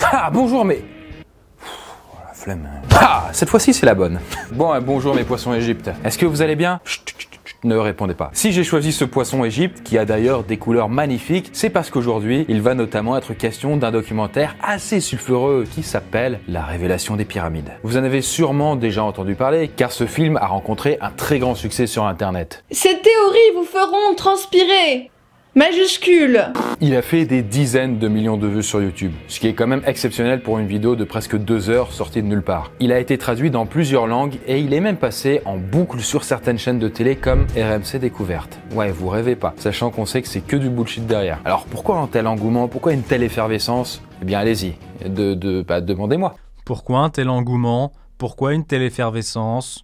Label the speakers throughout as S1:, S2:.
S1: Ah, bonjour, mais... Oh, la flemme. Ah, cette fois-ci, c'est la bonne. Bon, bonjour mes poissons Égypte. Est-ce que vous allez bien? Chut, ne répondez pas. Si j'ai choisi ce poisson Égypte, qui a d'ailleurs des couleurs magnifiques, c'est parce qu'aujourd'hui, il va notamment être question d'un documentaire assez sulfureux qui s'appelle La Révélation des Pyramides. Vous en avez sûrement déjà entendu parler, car ce film a rencontré un très grand succès sur Internet.
S2: Ces théories vous feront transpirer. Majuscule.
S1: Il a fait des dizaines de millions de vues sur YouTube, ce qui est quand même exceptionnel pour une vidéo de presque 2 heures sortie de nulle part. Il a été traduit dans plusieurs langues et il est même passé en boucle sur certaines chaînes de télé comme RMC Découverte. Ouais, vous rêvez pas, sachant qu'on sait que c'est que du bullshit derrière. Alors pourquoi un tel engouement, pourquoi une telle effervescence? Eh bien allez-y, demandez-moi.
S3: Pourquoi un tel engouement? Pourquoi une telle effervescence?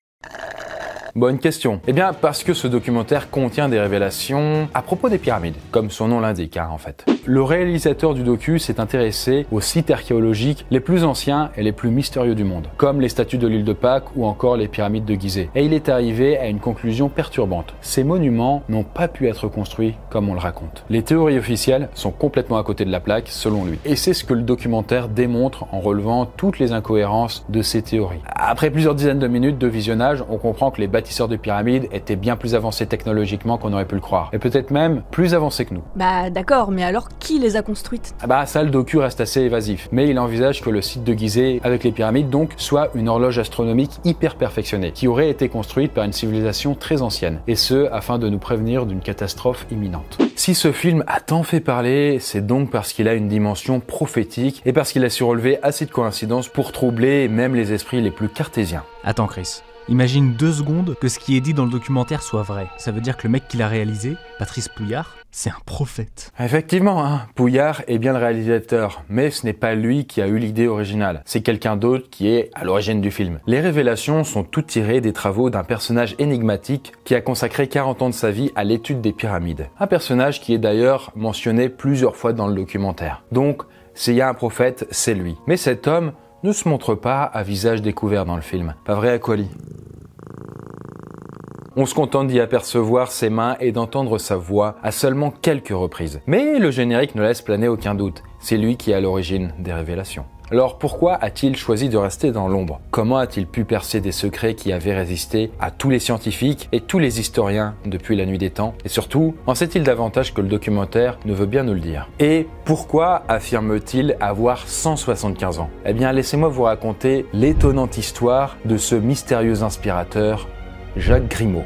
S1: Bonne question. Eh bien parce que ce documentaire contient des révélations à propos des pyramides, comme son nom l'indique en fait. Le réalisateur du docu s'est intéressé aux sites archéologiques les plus anciens et les plus mystérieux du monde, comme les statues de l'île de Pâques ou encore les pyramides de Gizeh. Et il est arrivé à une conclusion perturbante. Ces monuments n'ont pas pu être construits comme on le raconte. Les théories officielles sont complètement à côté de la plaque, selon lui. Et c'est ce que le documentaire démontre en relevant toutes les incohérences de ces théories. Après plusieurs dizaines de minutes de visionnage, on comprend que les bâtisseurs de pyramides étaient bien plus avancés technologiquement qu'on aurait pu le croire. Et peut-être même plus avancés que nous.
S4: Bah d'accord, mais alors qui les a construites?
S1: Ça, le docu reste assez évasif. Mais il envisage que le site de Gizeh avec les pyramides donc soit une horloge astronomique hyper perfectionnée, qui aurait été construite par une civilisation très ancienne. Et ce, afin de nous prévenir d'une catastrophe imminente. Si ce film a tant fait parler, c'est donc parce qu'il a une dimension prophétique et parce qu'il a su relever assez de coïncidences pour troubler même les esprits les plus cartésiens.
S3: Attends Chris, imagine 2 secondes que ce qui est dit dans le documentaire soit vrai. Ça veut dire que le mec qui l'a réalisé, Patrice Pouillard, c'est un prophète.
S1: Effectivement, Pouillard est bien le réalisateur, mais ce n'est pas lui qui a eu l'idée originale. C'est quelqu'un d'autre qui est à l'origine du film. Les révélations sont toutes tirées des travaux d'un personnage énigmatique qui a consacré 40 ans de sa vie à l'étude des pyramides. Un personnage qui est d'ailleurs mentionné plusieurs fois dans le documentaire. Donc, s'il y a un prophète, c'est lui. Mais cet homme ne se montre pas à visage découvert dans le film. Pas vrai, Aquali? On se contente d'y apercevoir ses mains et d'entendre sa voix à seulement quelques reprises. Mais le générique ne laisse planer aucun doute. C'est lui qui est à l'origine des révélations. Alors pourquoi a-t-il choisi de rester dans l'ombre? Comment a-t-il pu percer des secrets qui avaient résisté à tous les scientifiques et tous les historiens depuis la nuit des temps? Et surtout, en sait-il davantage que le documentaire ne veut bien nous le dire? Et pourquoi affirme-t-il avoir 175 ans? Eh bien, laissez-moi vous raconter l'étonnante histoire de ce mystérieux inspirateur, Jacques Grimaud.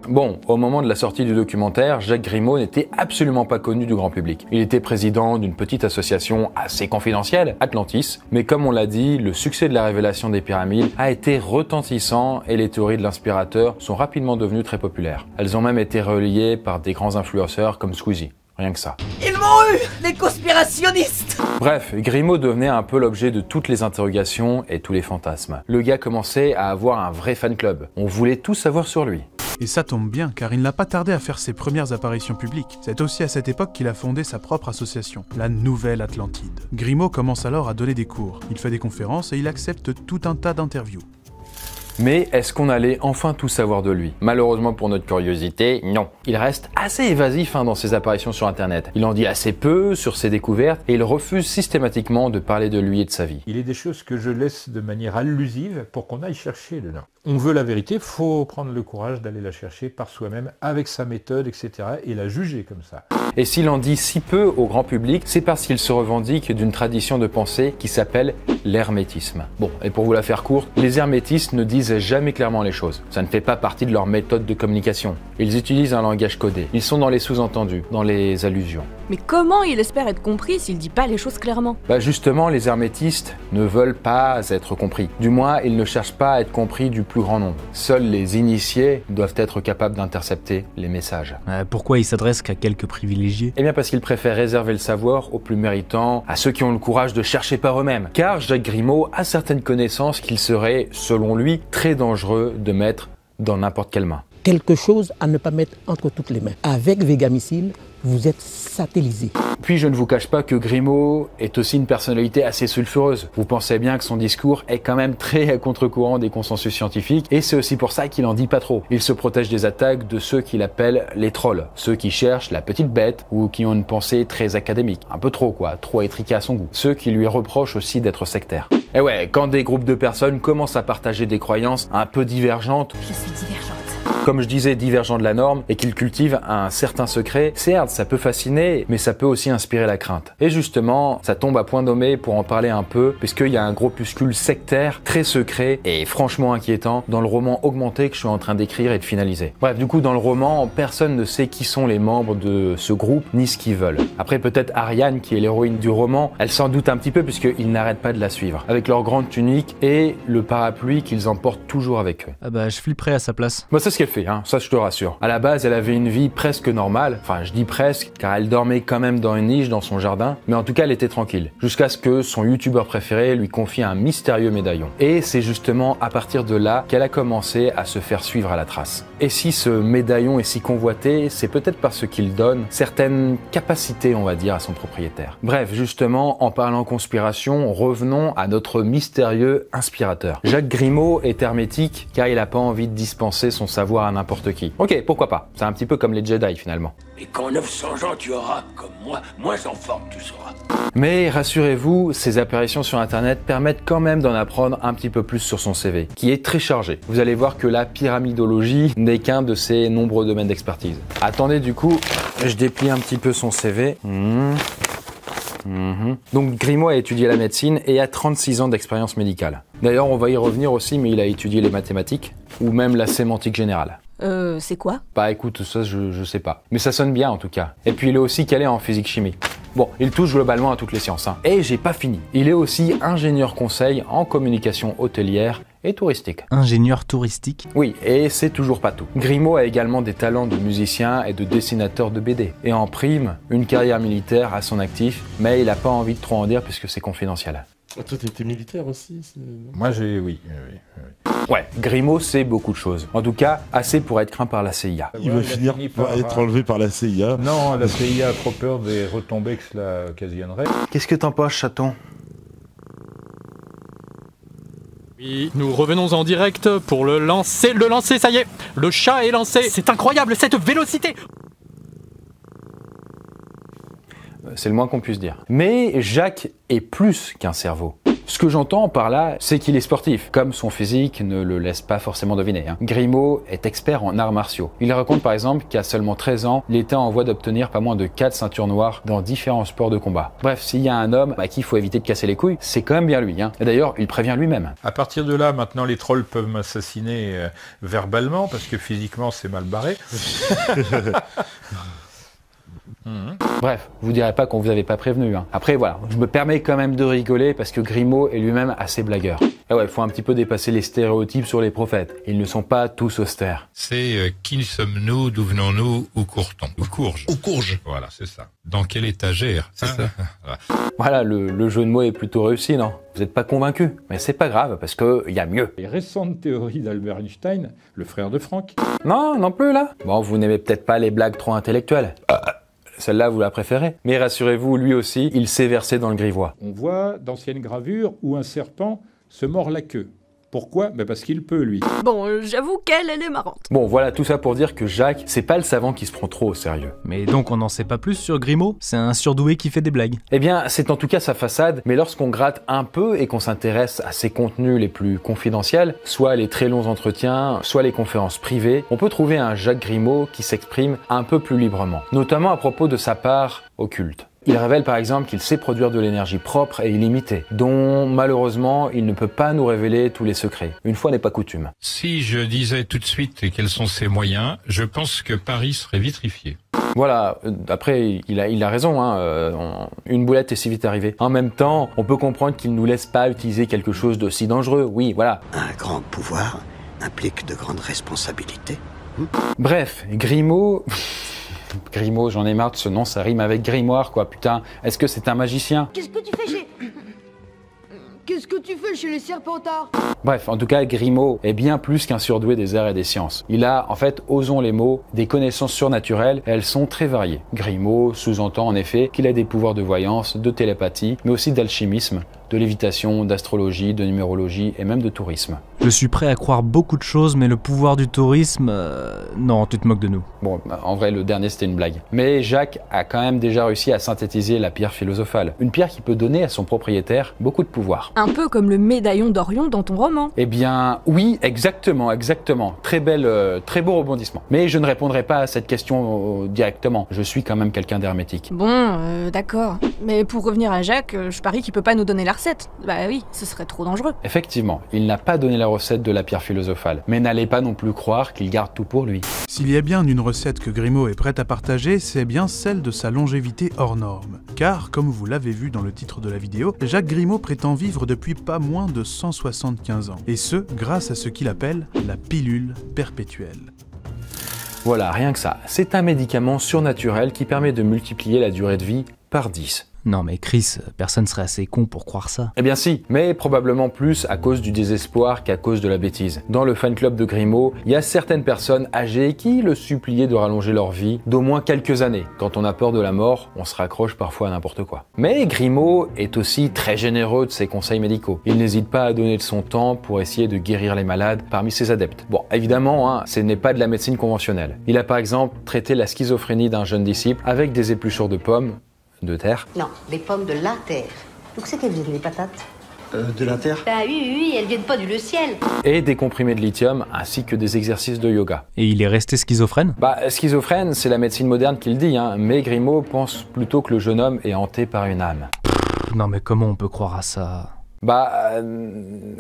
S1: Bon, au moment de la sortie du documentaire, Jacques Grimaud n'était absolument pas connu du grand public. Il était président d'une petite association assez confidentielle, Atlantis, mais comme on l'a dit, le succès de la révélation des pyramides a été retentissant et les théories de l'inspirateur sont rapidement devenues très populaires. Elles ont même été relayées par des grands influenceurs comme Squeezie. Rien que ça.
S5: Ils m'ont eu, les conspirationnistes!
S1: Bref, Grimaud devenait un peu l'objet de toutes les interrogations et tous les fantasmes. Le gars commençait à avoir un vrai fan club. On voulait tout savoir sur lui.
S6: Et ça tombe bien, car il n'a pas tardé à faire ses premières apparitions publiques. C'est aussi à cette époque qu'il a fondé sa propre association, la Nouvelle Atlantide. Grimaud commence alors à donner des cours. Il fait des conférences et il accepte tout un tas d'interviews.
S1: Mais est-ce qu'on allait enfin tout savoir de lui? Malheureusement pour notre curiosité, non. Il reste assez évasif dans ses apparitions sur Internet. Il en dit assez peu sur ses découvertes et il refuse systématiquement de parler de lui et de sa vie.
S7: Il est des choses que je laisse de manière allusive pour qu'on aille chercher dedans. On veut la vérité, faut prendre le courage d'aller la chercher par soi-même, avec sa méthode, etc. et la juger comme ça.
S1: Et s'il en dit si peu au grand public, c'est parce qu'il se revendique d'une tradition de pensée qui s'appelle l'hermétisme. Bon, et pour vous la faire courte, les hermétistes ne disent jamais clairement les choses. Ça ne fait pas partie de leur méthode de communication. Ils utilisent un langage codé. Ils sont dans les sous-entendus, dans les allusions.
S4: Mais comment il espère être compris s'il dit pas les choses clairement?
S1: Justement, les hermétistes ne veulent pas être compris. Du moins, ils ne cherchent pas à être compris du plus grand nombre. Seuls les initiés doivent être capables d'intercepter les messages.
S3: Pourquoi il s'adresse qu'à quelques privilégiés?
S1: Eh bien parce qu'ils préfèrent réserver le savoir aux plus méritants, à ceux qui ont le courage de chercher par eux-mêmes. Car Jacques Grimaud a certaines connaissances qu'il serait, selon lui, très dangereux de mettre dans n'importe quelle main.
S8: quelque chose à ne pas mettre entre toutes les mains. Avec Vegamissile, vous êtes satellisé.
S1: Puis je ne vous cache pas que Grimaud est aussi une personnalité assez sulfureuse. Vous pensez bien que son discours est quand même très à contre-courant des consensus scientifiques, et c'est aussi pour ça qu'il en dit pas trop. Il se protège des attaques de ceux qu'il appelle les trolls, ceux qui cherchent la petite bête ou qui ont une pensée très académique, un peu trop quoi, trop étriquée à son goût. Ceux qui lui reprochent aussi d'être sectaire. Et ouais, quand des groupes de personnes commencent à partager des croyances un peu divergentes,
S4: Je suis divergente.
S1: comme je disais, divergents de la norme, et qu'ils cultivent un certain secret, certes, ça peut fasciner, mais ça peut aussi inspirer la crainte. Et justement, ça tombe à point nommé pour en parler un peu, puisqu'il y a un groupuscule sectaire, très secret, et franchement inquiétant, dans le roman Augmenté que je suis en train d'écrire et de finaliser. Bref, du coup, dans le roman, personne ne sait qui sont les membres de ce groupe, ni ce qu'ils veulent. Après, peut-être Ariane, qui est l'héroïne du roman, elle s'en doute un petit peu, puisqu'ils n'arrêtent pas de la suivre, avec leur grande tunique et le parapluie qu'ils emportent toujours avec eux.
S3: Ah bah je flipperais à sa place.
S1: Moi, c'est ce qu'elle fait, hein, ça je te rassure. À la base, elle avait une vie presque normale, enfin je dis presque, car elle dormait quand même dans une niche dans son jardin, mais en tout cas elle était tranquille, jusqu'à ce que son youtubeur préféré lui confie un mystérieux médaillon. Et c'est justement à partir de là qu'elle a commencé à se faire suivre à la trace. Et si ce médaillon est si convoité, c'est peut-être parce qu'il donne certaines capacités, on va dire, à son propriétaire. Bref, justement, en parlant conspiration, revenons à notre mystérieux inspirateur. Jacques Grimaud est hermétique, car il n'a pas envie de dispenser son savoir à n'importe qui. Ok, pourquoi pas, c'est un petit peu comme les Jedi finalement.
S9: Et quand 900 ans tu auras, comme moi, moins en forme tu seras.
S1: Mais rassurez-vous, ces apparitions sur internet permettent quand même d'en apprendre un petit peu plus sur son CV, qui est très chargé. Vous allez voir que la pyramidologie n'est qu'un de ses nombreux domaines d'expertise. Attendez, du coup, je déplie un petit peu son CV. Donc Grimaud a étudié la médecine et a 36 ans d'expérience médicale. D'ailleurs, on va y revenir aussi, mais il a étudié les mathématiques, ou même la sémantique générale.
S4: C'est quoi?
S1: Bah écoute, ça je sais pas. Mais ça sonne bien en tout cas. Et puis il est aussi calé en physique-chimie. Bon, il touche globalement à toutes les sciences, hein. Et j'ai pas fini. Il est aussi ingénieur conseil en communication hôtelière et touristique.
S3: Ingénieur touristique?
S1: Oui, et c'est toujours pas tout. Grimaud a également des talents de musicien et de dessinateur de BD. Et en prime, une carrière militaire à son actif, mais il a pas envie de trop en dire puisque c'est confidentiel.
S10: Ah, toi, t'étais militaire aussi?
S7: Moi, oui.
S1: Ouais, Grimaud sait beaucoup de choses. En tout cas, assez pour être craint par la CIA.
S10: Il va finir par être enlevé par la CIA.
S7: Non, la CIA a trop peur des retombées que cela occasionnerait.
S1: Qu'est-ce que t'en penses, chaton?
S11: Oui, nous revenons en direct pour le lancer. Le lancer, ça y est, le chat est lancé. C'est incroyable, cette vélocité.
S1: C'est le moins qu'on puisse dire. Mais Jacques est plus qu'un cerveau. Ce que j'entends par là, c'est qu'il est sportif, comme son physique ne le laisse pas forcément deviner, hein. Grimaud est expert en arts martiaux. Il raconte par exemple qu'à seulement 13 ans, il était en voie d'obtenir pas moins de 4 ceintures noires dans différents sports de combat. Bref, s'il y a un homme à qui il faut éviter de casser les couilles, c'est quand même bien lui, hein. Et d'ailleurs, il prévient lui-même.
S7: À partir de là, maintenant, les trolls peuvent m'assassiner verbalement, parce que physiquement, c'est mal barré.
S1: Bref, vous direz pas qu'on vous avait pas prévenu, hein. Après voilà, je me permets quand même de rigoler parce que Grimaud est lui-même assez blagueur. Et ouais, faut un petit peu dépasser les stéréotypes sur les prophètes. Ils ne sont pas tous austères.
S12: C'est qui sommes-nous, d'où venons-nous, où court-on? Où courge? Où courge? Voilà, c'est ça. Dans quelle étagère? C'est ça.
S1: Voilà, le jeu de mots est plutôt réussi, non? Vous n'êtes pas convaincu, mais c'est pas grave parce que y a mieux.
S7: Les récentes théories d'Albert Einstein, le frère de Franck.
S1: Non, non plus là. Bon, vous n'aimez peut-être pas les blagues trop intellectuelles. Celle-là, vous la préférez. Mais rassurez-vous, lui aussi, il s'est versé dans le grivois.
S7: On voit d'anciennes gravures où un serpent se mord la queue. Pourquoi? Parce qu'il peut, lui.
S4: Bon, j'avoue qu'elle est marrante.
S1: Bon, voilà, tout ça pour dire que Jacques, c'est pas le savant qui se prend trop au sérieux.
S3: Mais donc on n'en sait pas plus sur Grimaud? C'est un surdoué qui fait des blagues.
S1: Eh bien, c'est en tout cas sa façade, mais lorsqu'on gratte un peu et qu'on s'intéresse à ses contenus les plus confidentiels, soit les très longs entretiens, soit les conférences privées, on peut trouver un Jacques Grimaud qui s'exprime un peu plus librement, notamment à propos de sa part occulte. Il révèle par exemple qu'il sait produire de l'énergie propre et illimitée, dont malheureusement il ne peut pas nous révéler tous les secrets. Une fois n'est pas coutume.
S12: Si je disais tout de suite quels sont ses moyens, je pense que Paris serait vitrifié.
S1: Voilà, après il a raison, hein, une boulette est si vite arrivée. En même temps, on peut comprendre qu'il ne nous laisse pas utiliser quelque chose d'aussi dangereux, oui, voilà.
S9: Un grand pouvoir implique de grandes responsabilités.
S1: Bref, Grimaud... Grimaud, j'en ai marre de ce nom, ça rime avec grimoire quoi, putain. Est-ce que c'est un magicien?
S5: Qu'est-ce que tu fais chez...
S13: Qu'est-ce que tu fais chez les Serpentards?
S1: Bref, en tout cas, Grimaud est bien plus qu'un surdoué des arts et des sciences. Il a, en fait, osons les mots, des connaissances surnaturelles, et elles sont très variées. Grimaud sous-entend en effet qu'il a des pouvoirs de voyance, de télépathie, mais aussi d'alchimisme, de lévitation, d'astrologie, de numérologie et même de tourisme.
S3: Je suis prêt à croire beaucoup de choses, mais le pouvoir du tourisme... Non, tu te moques de nous.
S1: Bon, en vrai, le dernier c'était une blague. Mais Jacques a quand même déjà réussi à synthétiser la pierre philosophale. Une pierre qui peut donner à son propriétaire beaucoup de pouvoir.
S4: Un peu comme le médaillon d'Orion dans ton roman.
S1: Eh bien, oui, exactement. Très beau rebondissement. Mais je ne répondrai pas à cette question directement. Je suis quand même quelqu'un d'hermétique.
S4: Bon, d'accord. Mais pour revenir à Jacques, je parie qu'il peut pas nous donner la recette. Bah oui, ce serait trop dangereux.
S1: Effectivement, il n'a pas donné la recette de la pierre philosophale. Mais n'allez pas non plus croire qu'il garde tout pour lui.
S6: S'il y a bien une recette que Grimaud est prêt à partager, c'est bien celle de sa longévité hors norme. Car, comme vous l'avez vu dans le titre de la vidéo, Jacques Grimaud prétend vivre depuis pas moins de 175 ans. Et ce, grâce à ce qu'il appelle la pilule perpétuelle.
S1: Voilà, rien que ça. C'est un médicament surnaturel qui permet de multiplier la durée de vie par 10.
S3: Non mais Chris, personne serait assez con pour croire ça.
S1: Eh bien si, mais probablement plus à cause du désespoir qu'à cause de la bêtise. Dans le fan club de Grimaud, il y a certaines personnes âgées qui le suppliaient de rallonger leur vie d'au moins quelques années. Quand on a peur de la mort, on se raccroche parfois à n'importe quoi. Mais Grimaud est aussi très généreux de ses conseils médicaux. Il n'hésite pas à donner de son temps pour essayer de guérir les malades parmi ses adeptes. Bon, évidemment, ce n'est pas de la médecine conventionnelle. Il a par exemple traité la schizophrénie d'un jeune disciple avec des épluchures de pommes, de terre.
S14: Non, les pommes de la terre. Donc c'est qu'elles viennent, les patates?
S10: De la terre?
S14: Bah oui, elles viennent pas du ciel.
S1: Et des comprimés de lithium, ainsi que des exercices de yoga.
S3: Et il est resté schizophrène?
S1: Bah, schizophrène, c'est la médecine moderne qui le dit, mais Grimaud pense plutôt que le jeune homme est hanté par une âme.
S3: Non mais comment on peut croire à ça?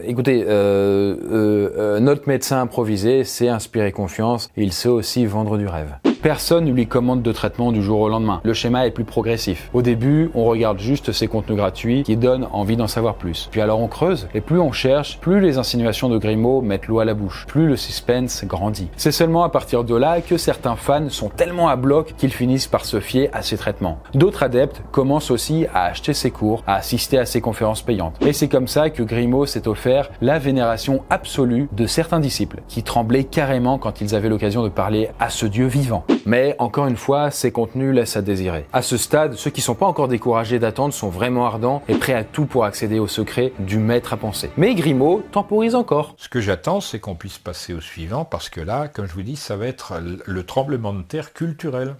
S1: Écoutez, notre médecin improvisé sait inspirer confiance et il sait aussi vendre du rêve. Personne ne lui commande de traitement du jour au lendemain. Le schéma est plus progressif. Au début, on regarde juste ces contenus gratuits qui donnent envie d'en savoir plus. Puis alors on creuse, et plus on cherche, plus les insinuations de Grimaud mettent l'eau à la bouche, plus le suspense grandit. C'est seulement à partir de là que certains fans sont tellement à bloc qu'ils finissent par se fier à ses traitements. D'autres adeptes commencent aussi à acheter ses cours, à assister à ses conférences payantes. Et c'est comme ça que Grimaud s'est offert la vénération absolue de certains disciples, qui tremblaient carrément quand ils avaient l'occasion de parler à ce Dieu vivant. Mais encore une fois, ces contenus laissent à désirer. À ce stade, ceux qui sont pas encore découragés d'attendre sont vraiment ardents et prêts à tout pour accéder au secret du maître à penser. Mais Grimaud temporise encore.
S7: Ce que j'attends, c'est qu'on puisse passer au suivant, parce que là, comme je vous dis, ça va être le tremblement de terre culturel.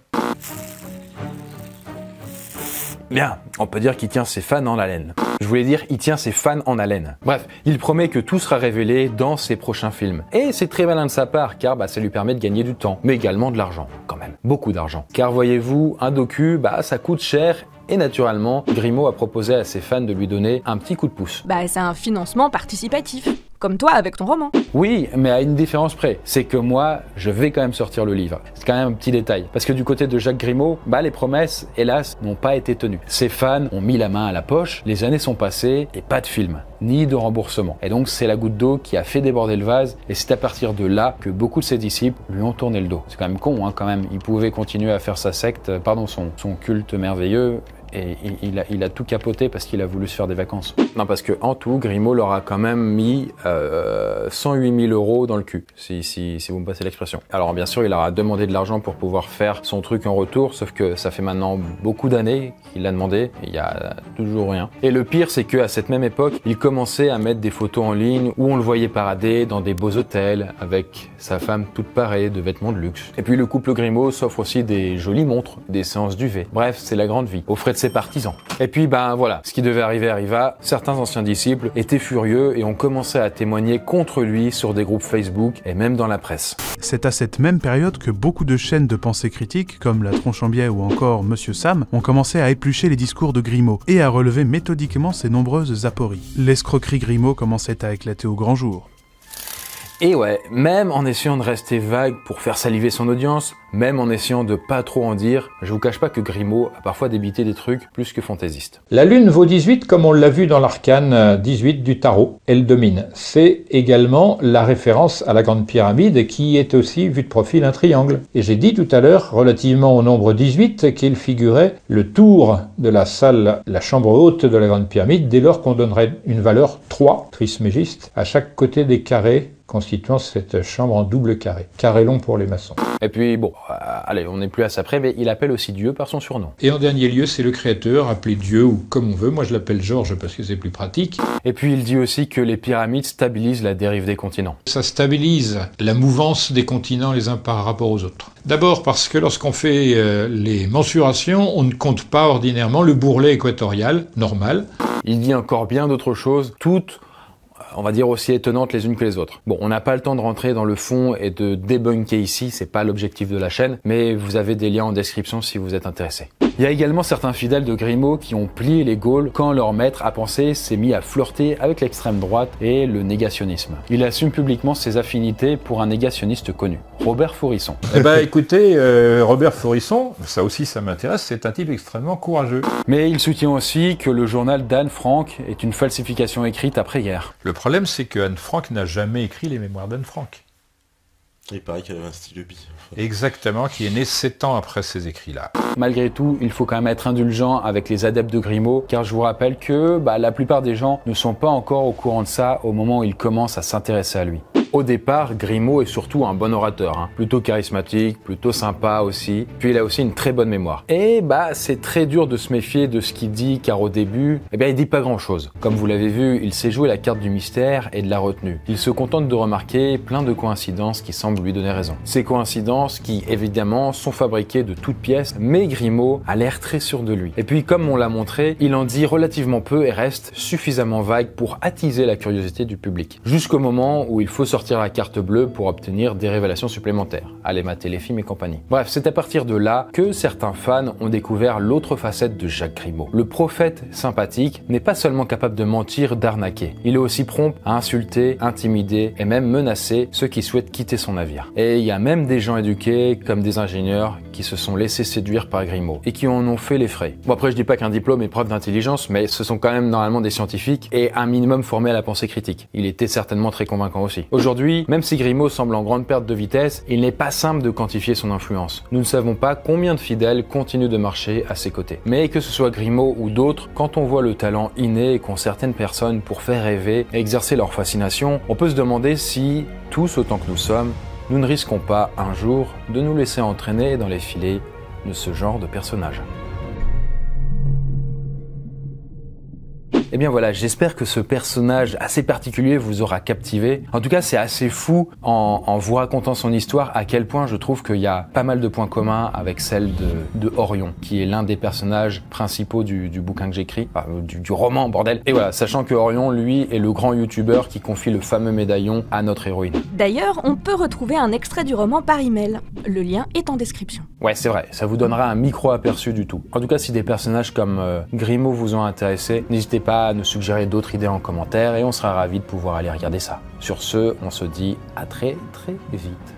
S1: Bien, on peut dire qu'il tient ses fans en haleine. Je voulais dire, il tient ses fans en haleine. Bref, il promet que tout sera révélé dans ses prochains films. Et c'est très malin de sa part, car ça lui permet de gagner du temps, mais également de l'argent, quand même. Beaucoup d'argent. Car voyez-vous, un docu, ça coûte cher. Et naturellement, Grimaud a proposé à ses fans de lui donner un petit coup de pouce.
S4: C'est un financement participatif. Comme toi avec ton roman.
S1: Oui, mais à une différence près. C'est que moi, je vais quand même sortir le livre. C'est quand même un petit détail. Parce que du côté de Jacques Grimaud, les promesses, hélas, n'ont pas été tenues. Ses fans ont mis la main à la poche, les années sont passées et pas de film, ni de remboursement. Et donc c'est la goutte d'eau qui a fait déborder le vase et c'est à partir de là que beaucoup de ses disciples lui ont tourné le dos. C'est quand même con, quand même. Il pouvait continuer à faire sa secte, son culte merveilleux. Et il a tout capoté parce qu'il a voulu se faire des vacances. Non, parce que en tout, Grimaud leur a quand même mis 108 000 € dans le cul, si vous me passez l'expression. Alors bien sûr, il leur a demandé de l'argent pour pouvoir faire son truc en retour, sauf que ça fait maintenant beaucoup d'années qu'il l'a demandé, et il y a toujours rien. Et le pire, c'est qu'à cette même époque, il commençait à mettre des photos en ligne où on le voyait parader dans des beaux hôtels avec sa femme toute parée de vêtements de luxe. Et puis le couple Grimaud s'offre aussi des jolies montres, des séances d'UV. Bref, c'est la grande vie, aux frais de ses partisans. Et puis voilà, ce qui devait arriver arriva. Certains anciens disciples étaient furieux et ont commencé à témoigner contre lui sur des groupes Facebook et même dans la presse.
S6: C'est à cette même période que beaucoup de chaînes de pensée critique, comme La Tronche en Biais ou encore Monsieur Sam, ont commencé à éplucher les discours de Grimaud et à relever méthodiquement ses nombreuses apories. L'escroquerie Grimaud commençait à éclater au grand jour.
S1: Et ouais, même en essayant de rester vague pour faire saliver son audience, Même en essayant de pas trop en dire, je vous cache pas que Grimaud a parfois débité des trucs plus que fantaisistes.
S7: La lune vaut 18 comme on l'a vu dans l'arcane 18 du tarot. Elle domine. C'est également la référence à la Grande Pyramide qui est aussi vue de profil un triangle. Et j'ai dit tout à l'heure, relativement au nombre 18, qu'il figurait le tour de la salle, la chambre haute de la Grande Pyramide, dès lors qu'on donnerait une valeur 3, trismégiste, à chaque côté des carrés constituant cette chambre en double carré. Carré long pour les maçons.
S1: Et puis bon, allez, on n'est plus à ça près, mais il appelle aussi Dieu par son surnom.
S7: Et en dernier lieu, c'est le créateur, appelé Dieu ou comme on veut. Moi, je l'appelle Georges parce que c'est plus pratique.
S1: Et puis il dit aussi que les pyramides stabilisent la dérive des continents.
S7: Ça stabilise la mouvance des continents les uns par rapport aux autres. D'abord parce que lorsqu'on fait les mensurations, on ne compte pas ordinairement le bourrelet équatorial, normal.
S1: Il dit encore bien d'autres choses, toutes on va dire aussi étonnantes les unes que les autres. Bon, on n'a pas le temps de rentrer dans le fond et de débunker ici, c'est pas l'objectif de la chaîne, mais vous avez des liens en description si vous êtes intéressé. Il y a également certains fidèles de Grimaud qui ont plié les Gaules quand leur maître à penser s'est mis à flirter avec l'extrême droite et le négationnisme. Il assume publiquement ses affinités pour un négationniste connu, Robert Faurisson.
S7: Eh ben écoutez, Robert Faurisson, ça aussi ça m'intéresse, c'est un type extrêmement courageux.
S1: Mais il soutient aussi que le journal d'Anne Frank est une falsification écrite après-guerre.
S7: Le problème c'est que Anne Frank n'a jamais écrit les mémoires d'Anne Frank.
S10: Il paraît qu'elle avait un stylo bi.
S7: Exactement, qui est né 7 ans après ces écrits-là.
S1: Malgré tout, il faut quand même être indulgent avec les adeptes de Grimaud, car je vous rappelle que la plupart des gens ne sont pas encore au courant de ça au moment où ils commencent à s'intéresser à lui. Au départ, Grimaud est surtout un bon orateur, plutôt charismatique, plutôt sympa aussi, puis il a aussi une très bonne mémoire. Et c'est très dur de se méfier de ce qu'il dit, car au début, il dit pas grand chose. Comme vous l'avez vu, il sait jouer la carte du mystère et de la retenue. Il se contente de remarquer plein de coïncidences qui semblent lui donner raison. Ces coïncidences qui, évidemment, sont fabriquées de toutes pièces, mais Grimaud a l'air très sûr de lui. Et puis, comme on l'a montré, il en dit relativement peu et reste suffisamment vague pour attiser la curiosité du public. Jusqu'au moment où il faut sortir la carte bleue pour obtenir des révélations supplémentaires. Allez mater les films et compagnie. Bref, c'est à partir de là que certains fans ont découvert l'autre facette de Jacques Grimaud. Le prophète sympathique n'est pas seulement capable de mentir, d'arnaquer. Il est aussi prompt à insulter, intimider et même menacer ceux qui souhaitent quitter son navire. Et il y a même des gens éduqués, comme des ingénieurs, qui se sont laissés séduire par Grimaud et qui en ont fait les frais. Bon, après, je dis pas qu'un diplôme est preuve d'intelligence, mais ce sont quand même normalement des scientifiques et un minimum formés à la pensée critique. Il était certainement très convaincant aussi. Aujourd'hui, même si Grimaud semble en grande perte de vitesse, il n'est pas simple de quantifier son influence. Nous ne savons pas combien de fidèles continuent de marcher à ses côtés. Mais que ce soit Grimaud ou d'autres, quand on voit le talent inné qu'ont certaines personnes pour faire rêver et exercer leur fascination, on peut se demander si, tous autant que nous sommes, nous ne risquons pas un jour de nous laisser entraîner dans les filets de ce genre de personnage. Eh bien voilà, j'espère que ce personnage assez particulier vous aura captivé. En tout cas, c'est assez fou en vous racontant son histoire à quel point je trouve qu'il y a pas mal de points communs avec celle de Orion, qui est l'un des personnages principaux du bouquin que j'écris, du roman, bordel. Et voilà, sachant que Orion, lui, est le grand youtubeur qui confie le fameux médaillon à notre héroïne.
S4: D'ailleurs, on peut retrouver un extrait du roman par email. Le lien est en description.
S1: Ouais, c'est vrai, ça vous donnera un micro-aperçu du tout. En tout cas, si des personnages comme Grimaud vous ont intéressé, n'hésitez pas à nous suggérer d'autres idées en commentaire et on sera ravis de pouvoir aller regarder ça. Sur ce, on se dit à très vite.